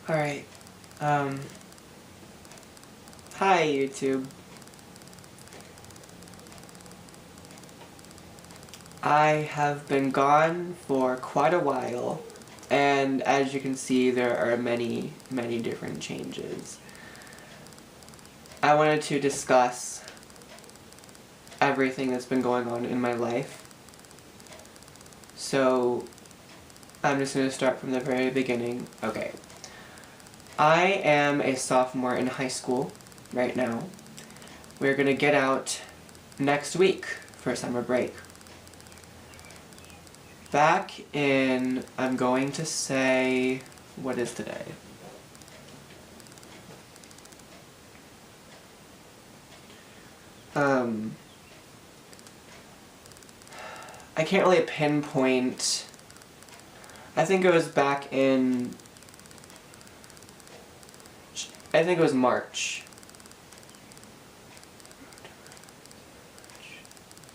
Alright, hi YouTube. I have been gone for quite a while, and as you can see, there are many different changes. I wanted to discuss everything that's been going on in my life. So, I'm just going to start from the very beginning. Okay. I am a sophomore in high school right now. We're going to get out next week for summer break. Back in, I'm going to say, what is today? I can't really pinpoint. I think it was back in, I think it was March.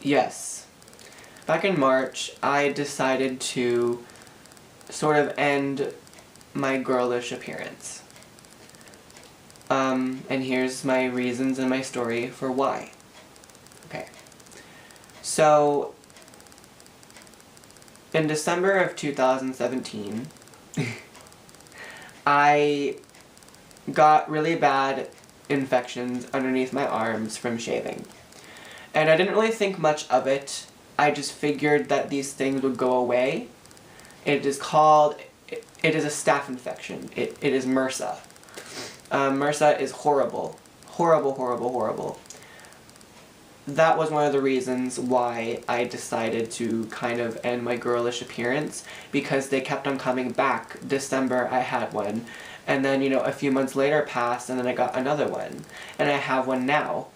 Yes. Back in March, I decided to sort of end my girlish appearance. And here's my reasons and my story for why. Okay. So, in December of 2017, I got really bad infections underneath my arms from shaving. And I didn't really think much of it. I just figured that these things would go away. It is called, it is a staph infection. It is MRSA. MRSA is horrible. Horrible, horrible, horrible. That was one of the reasons why I decided to kind of end my girlish appearance, because they kept on coming back. December I had one, and then, you know, a few months later passed, and then I got another one. And I have one now.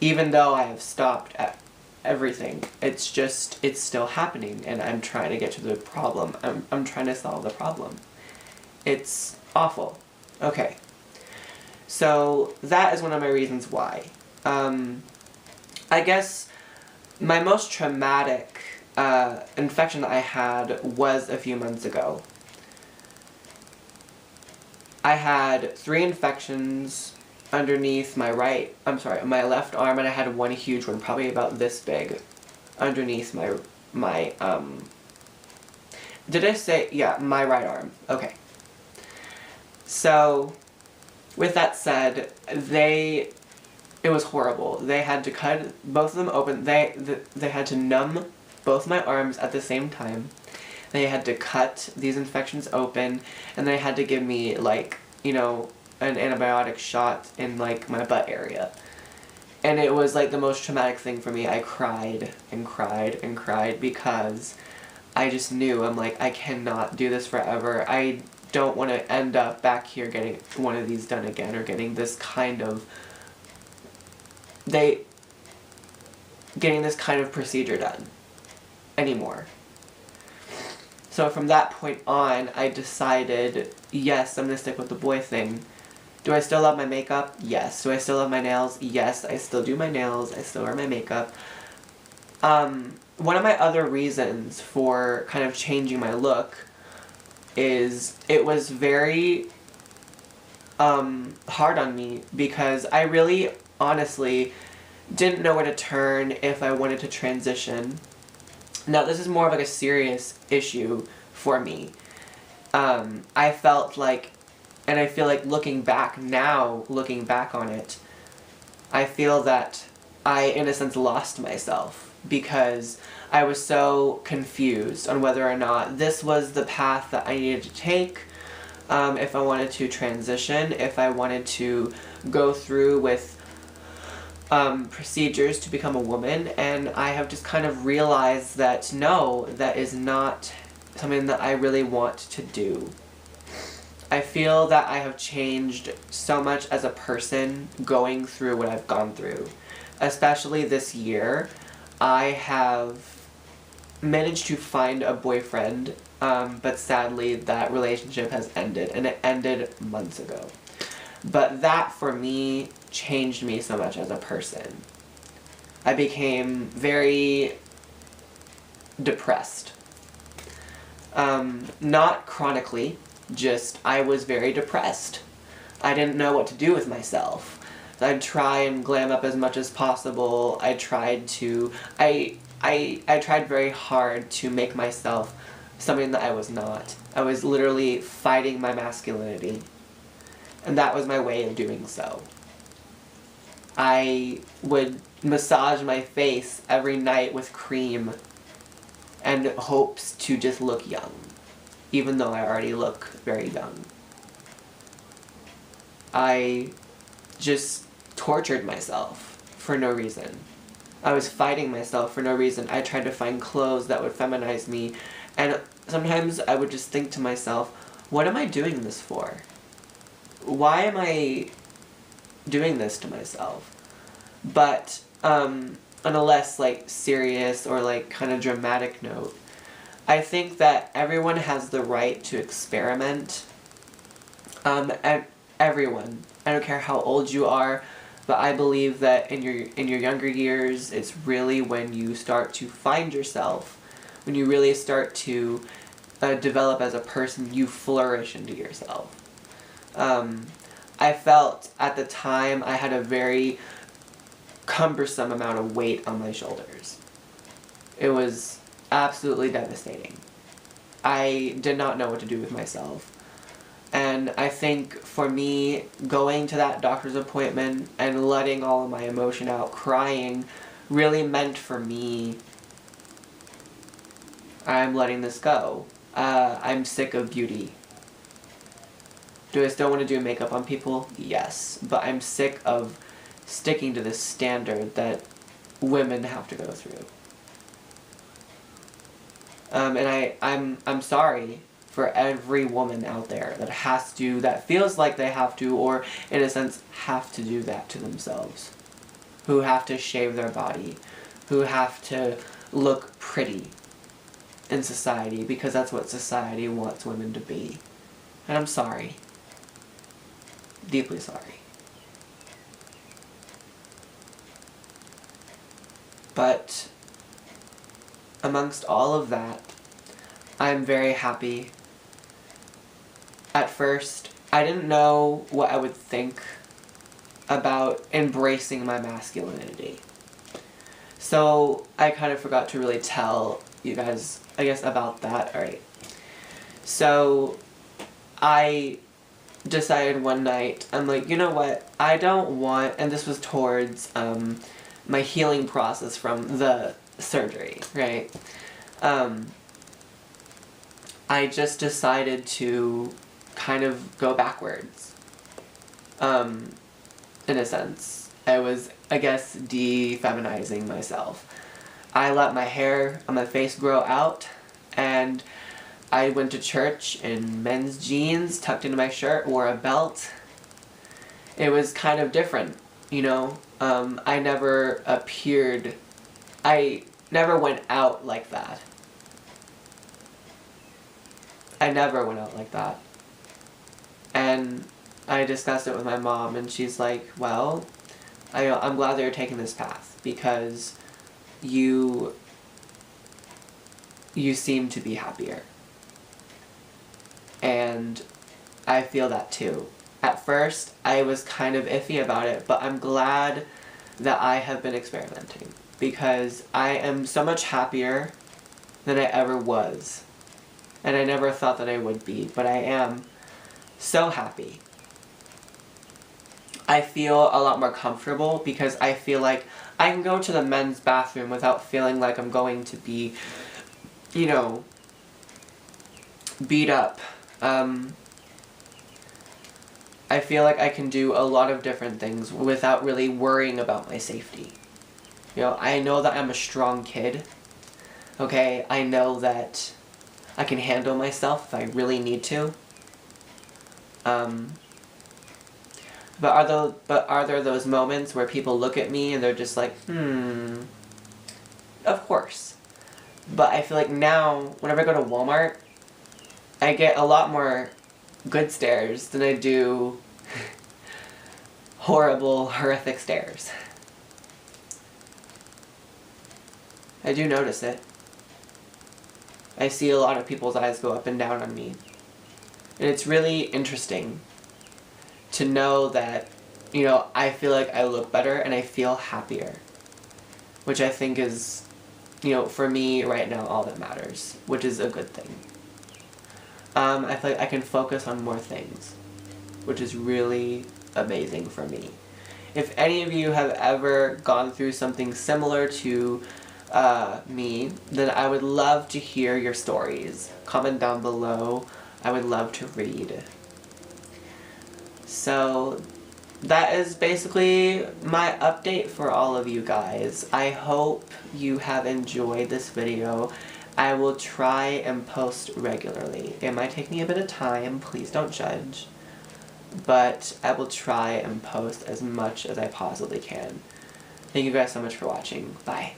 Even though I have stopped at everything, it's just, it's still happening, and I'm trying to get to the problem. I'm trying to solve the problem. It's awful. Okay. So, that is one of my reasons why. I guess my most traumatic infection that I had was a few months ago. I had 3 infections underneath my my left arm, and I had one huge one, probably about this big, underneath my did I say, yeah, my right arm. Okay. So, with that said, it was horrible. They had to cut both of them open. They had to numb both my arms at the same time. They had to cut these infections open, and they had to give me, like, you know, an antibiotic shot in, like, my butt area. And it was, like, the most traumatic thing for me. I cried and cried and cried because I just knew, I'm like, I cannot do this forever. I don't want to end up back here getting one of these done again, or getting this kind of getting this kind of procedure done anymore. So from that point on, I decided, yes, I'm gonna stick with the boy thing. Do I still love my makeup? Yes. Do I still love my nails? Yes, I still do my nails, I still wear my makeup. One of my other reasons for kind of changing my look is it was very hard on me, because I really honestly didn't know where to turn if I wanted to transition. Now, this is more of like a serious issue for me. I felt like, and I feel like looking back on it, I feel that I, in a sense, lost myself, because I was so confused on whether or not this was the path that I needed to take, if I wanted to transition, if I wanted to go through with procedures to become a woman. And I have just kind of realized that no, that is not something that I really want to do. I feel that I have changed so much as a person going through what I've gone through. Especially this year, I have managed to find a boyfriend, but sadly that relationship has ended, and it ended months ago. But that, for me, changed me so much as a person. I became very depressed. Not chronically, I was very depressed. I didn't know what to do with myself. I'd try and glam up as much as possible. I tried very hard to make myself something that I was not. I was literally fighting my masculinity. And that was my way of doing so. I would massage my face every night with cream and hopes to just look young, even though I already look very young. I just tortured myself for no reason. I was fighting myself for no reason. I tried to find clothes that would feminize me, and sometimes I would just think to myself, what am I doing this for? Why am I doing this to myself? But on a less serious or kind of dramatic note, I think that everyone has the right to experiment. Everyone. I don't care how old you are, but I believe that in your younger years, it's really when you start to find yourself, when you really start to develop as a person, you flourish into yourself. I felt at the time I had a very cumbersome amount of weight on my shoulders. It was absolutely devastating. I did not know what to do with myself. And I think for me, going to that doctor's appointment and letting all of my emotion out, crying, really meant for me, I'm letting this go. I'm sick of beauty. Do I still want to do makeup on people? Yes. But I'm sick of sticking to this standard that women have to go through. And I'm sorry for every woman out there that feels like they have to, or in a sense, have to do that to themselves. Who have to shave their body. Who have to look pretty in society, because that's what society wants women to be. And I'm sorry. Deeply sorry. But amongst all of that, I'm very happy. At first, I didn't know what I would think about embracing my masculinity. So I kind of forgot to really tell you guys, I guess, about that. Alright. So I decided one night, I'm like, you know what, I don't want, and this was towards my healing process from the surgery, right? I just decided to kind of go backwards. In a sense. I was, I guess, de-feminizing myself. I let my hair on my face grow out, and I went to church in men's jeans, tucked into my shirt, wore a belt. It was kind of different, you know? I never went out like that. I never went out like that. And I discussed it with my mom, and she's like, well, I'm glad that you're taking this path, because you seem to be happier. And I feel that too. At first, I was kind of iffy about it, but I'm glad that I have been experimenting, because I am so much happier than I ever was. And I never thought that I would be, but I am so happy. I feel a lot more comfortable, because I feel like I can go to the men's bathroom without feeling like I'm going to be, you know, beat up. I feel like I can do a lot of different things without really worrying about my safety. You know, I know that I'm a strong kid. Okay, I know that I can handle myself if I really need to. But are there those moments where people look at me and they're just like, of course. But I feel like now, whenever I go to Walmart, I get a lot more good stares than I do horrible, horrific stares. I do notice it. I see a lot of people's eyes go up and down on me. And it's really interesting to know that, you know, I feel like I look better and I feel happier. Which I think is, you know, for me right now, all that matters. Which is a good thing. I feel like I can focus on more things. Which is really amazing for me. If any of you have ever gone through something similar to me, then I would love to hear your stories. Comment down below. I would love to read. So that is basically my update for all of you guys. I hope you have enjoyed this video. I will try and post regularly. It might take me a bit of time, please don't judge. But I will try and post as much as I possibly can. Thank you guys so much for watching. Bye.